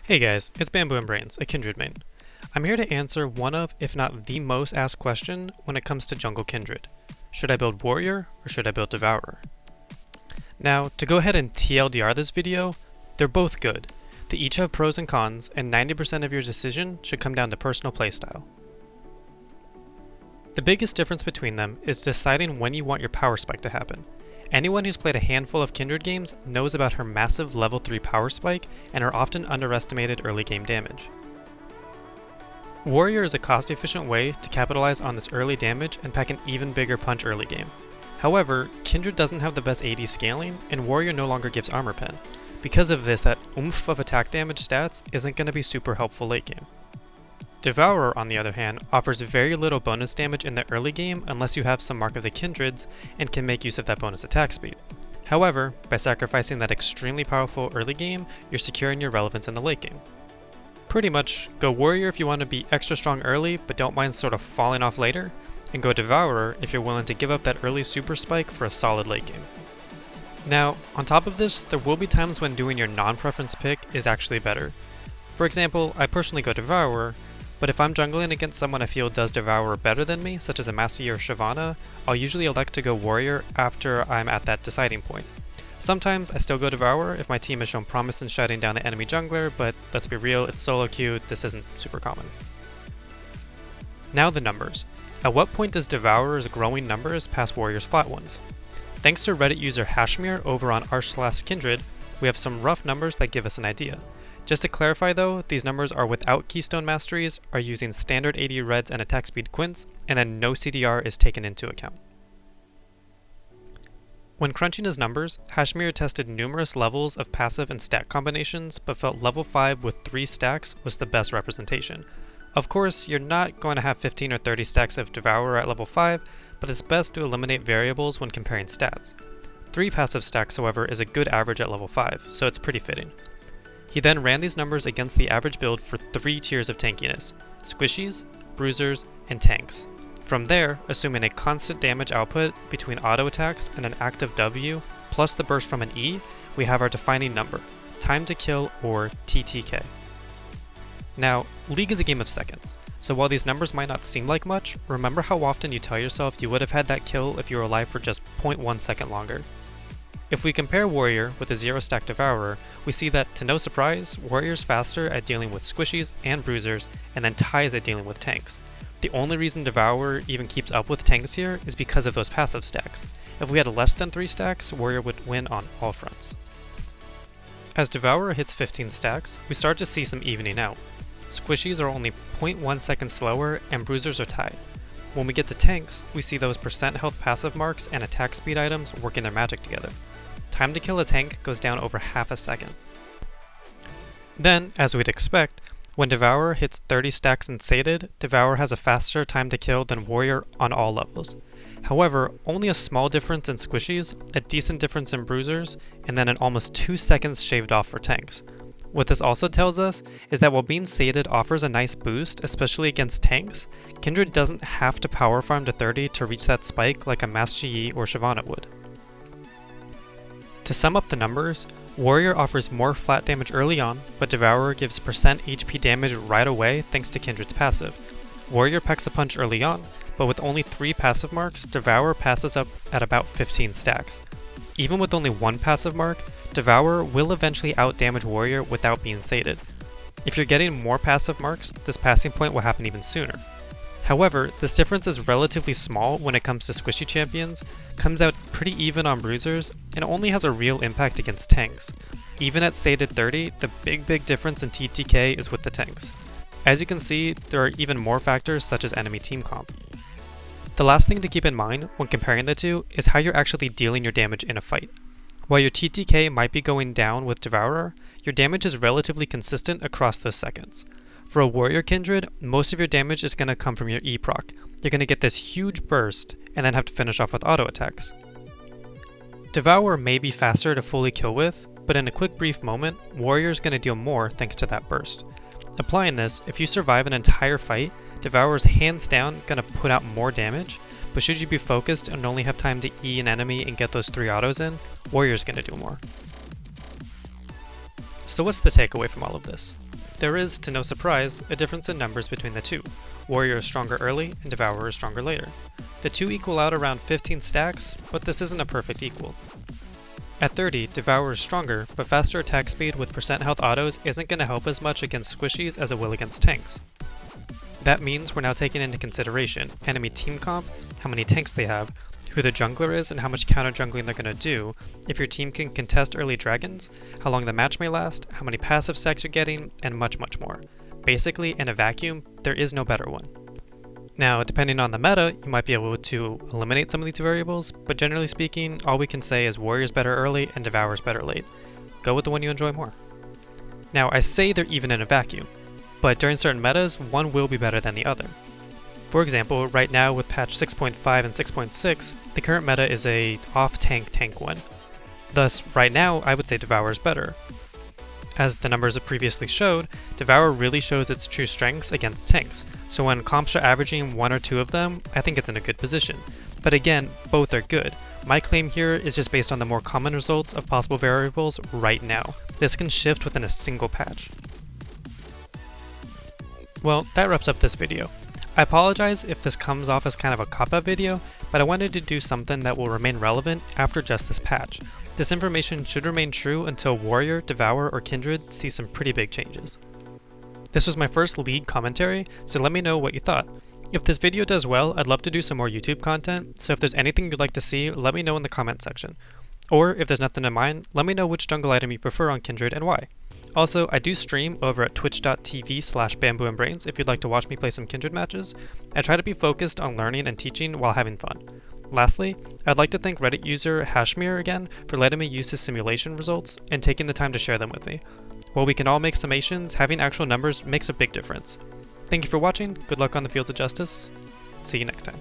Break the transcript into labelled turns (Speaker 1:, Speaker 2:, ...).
Speaker 1: Hey guys, it's Bamboo and Brains, a Kindred main. I'm here to answer one of, if not the most asked question when it comes to Jungle Kindred. Should I build Warrior or should I build Devourer? Now, to go ahead and TLDR this video, they're both good. They each have pros and cons, and 90% of your decision should come down to personal playstyle. The biggest difference between them is deciding when you want your power spike to happen. Anyone who's played a handful of Kindred games knows about her massive level 3 power spike and her often underestimated early game damage. Warrior is a cost-efficient way to capitalize on this early damage and pack an even bigger punch early game. However, Kindred doesn't have the best AD scaling, and Warrior no longer gives armor pen. Because of this, that oomph of attack damage stats isn't going to be super helpful late game. Devourer, on the other hand, offers very little bonus damage in the early game unless you have some Mark of the Kindreds and can make use of that bonus attack speed. However, by sacrificing that extremely powerful early game, you're securing your relevance in the late game. Pretty much, go Warrior if you want to be extra strong early but don't mind sort of falling off later, and go Devourer if you're willing to give up that early super spike for a solid late game. Now, on top of this, there will be times when doing your non-preference pick is actually better. For example, I personally go Devourer, but if I'm jungling against someone I feel does Devourer better than me, such as a Master Yi or Shyvana, I'll usually elect to go Warrior after I'm at that deciding point. Sometimes I still go Devourer if my team has shown promise in shutting down the enemy jungler, but let's be real, it's solo queued, this isn't super common. Now the numbers. At what point does Devourer's growing numbers pass Warrior's flat ones? Thanks to Reddit user Hashmir over on r/kindred, we have some rough numbers that give us an idea. Just to clarify though, these numbers are without Keystone Masteries, are using standard AD reds and attack speed quints, and then no CDR is taken into account. When crunching his numbers, Hashmir tested numerous levels of passive and stack combinations, but felt level 5 with 3 stacks was the best representation. Of course, you're not going to have 15 or 30 stacks of Devourer at level 5, but it's best to eliminate variables when comparing stats. 3 passive stacks, however, is a good average at level 5, so it's pretty fitting. He then ran these numbers against the average build for 3 tiers of tankiness: Squishies, Bruisers, and Tanks. From there, assuming a constant damage output between auto attacks and an active W, plus the burst from an E, we have our defining number, time to kill or TTK. Now, League is a game of seconds, so while these numbers might not seem like much, remember how often you tell yourself you would have had that kill if you were alive for just 0.1 second longer. If we compare Warrior with a 0-stack Devourer, we see that, to no surprise, Warrior's faster at dealing with Squishies and Bruisers, and then ties at dealing with Tanks. The only reason Devourer even keeps up with Tanks here is because of those passive stacks. If we had less than 3 stacks, Warrior would win on all fronts. As Devourer hits 15 stacks, we start to see some evening out. Squishies are only 0.1 seconds slower, and Bruisers are tied. When we get to Tanks, we see those percent health passive marks and attack speed items working their magic together. Time to kill a tank goes down over half a second. Then, as we'd expect, when Devourer hits 30 stacks and sated, Devourer has a faster time to kill than Warrior on all levels. However, only a small difference in Squishies, a decent difference in Bruisers, and then an almost 2 seconds shaved off for Tanks. What this also tells us is that while being sated offers a nice boost, especially against Tanks, Kindred doesn't have to power farm to 30 to reach that spike like a Master Yi or Shyvana would. To sum up the numbers, Warrior offers more flat damage early on, but Devourer gives percent HP damage right away thanks to Kindred's passive. Warrior packs a punch early on, but with only 3 passive marks, Devourer passes up at about 15 stacks. Even with only 1 passive mark, Devourer will eventually outdamage Warrior without being sated. If you're getting more passive marks, this passing point will happen even sooner. However, this difference is relatively small when it comes to squishy champions, comes out pretty even on Bruisers, and only has a real impact against Tanks. Even at sated 30, the big difference in TTK is with the Tanks. As you can see, there are even more factors such as enemy team comp. The last thing to keep in mind when comparing the two is how you're actually dealing your damage in a fight. While your TTK might be going down with Devourer, your damage is relatively consistent across those seconds. For a Warrior Kindred, most of your damage is going to come from your E proc. You're going to get this huge burst and then have to finish off with auto attacks. Devourer may be faster to fully kill with, but in a quick brief moment, Warrior is going to deal more thanks to that burst. Applying this, if you survive an entire fight, Devourer is hands down going to put out more damage, but should you be focused and only have time to E an enemy and get those 3 autos in, Warrior is going to do more. So what's the takeaway from all of this? There is, to no surprise, a difference in numbers between the two. Warrior is stronger early, and Devourer is stronger later. The two equal out around 15 stacks, but this isn't a perfect equal. At 30, Devourer is stronger, but faster attack speed with % health autos isn't going to help as much against squishies as it will against tanks. That means we're now taking into consideration enemy team comp, how many tanks they have, who the jungler is and how much counter jungling they're going to do, if your team can contest early dragons, how long the match may last, how many passive stacks you're getting, and much more. Basically, in a vacuum, there is no better one. Now, depending on the meta, you might be able to eliminate some of these variables, but generally speaking, all we can say is Warrior's better early and Devourer's better late. Go with the one you enjoy more. Now, I say they're even in a vacuum, but during certain metas, one will be better than the other. For example, right now with patch 6.5 and 6.6, the current meta is a off-tank tank one. Thus, right now, I would say Devourer is better. As the numbers previously showed, Devourer really shows its true strengths against tanks, so when comps are averaging one or two of them, I think it's in a good position. But again, both are good. My claim here is just based on the more common results of possible variables right now. This can shift within a single patch. Well, that wraps up this video. I apologize if this comes off as kind of a cop-out video, but I wanted to do something that will remain relevant after just this patch. This information should remain true until Warrior, Devourer, or Kindred see some pretty big changes. This was my first league commentary, so let me know what you thought. If this video does well, I'd love to do some more YouTube content, so if there's anything you'd like to see, let me know in the comment section. Or if there's nothing in mind, let me know which jungle item you prefer on Kindred and why. Also, I do stream over at twitch.tv/bambooandbrains if you'd like to watch me play some Kindred matches. I try to be focused on learning and teaching while having fun. Lastly, I'd like to thank Reddit user Hashmir again for letting me use his simulation results and taking the time to share them with me. While we can all make summations, having actual numbers makes a big difference. Thank you for watching, good luck on the fields of justice, see you next time.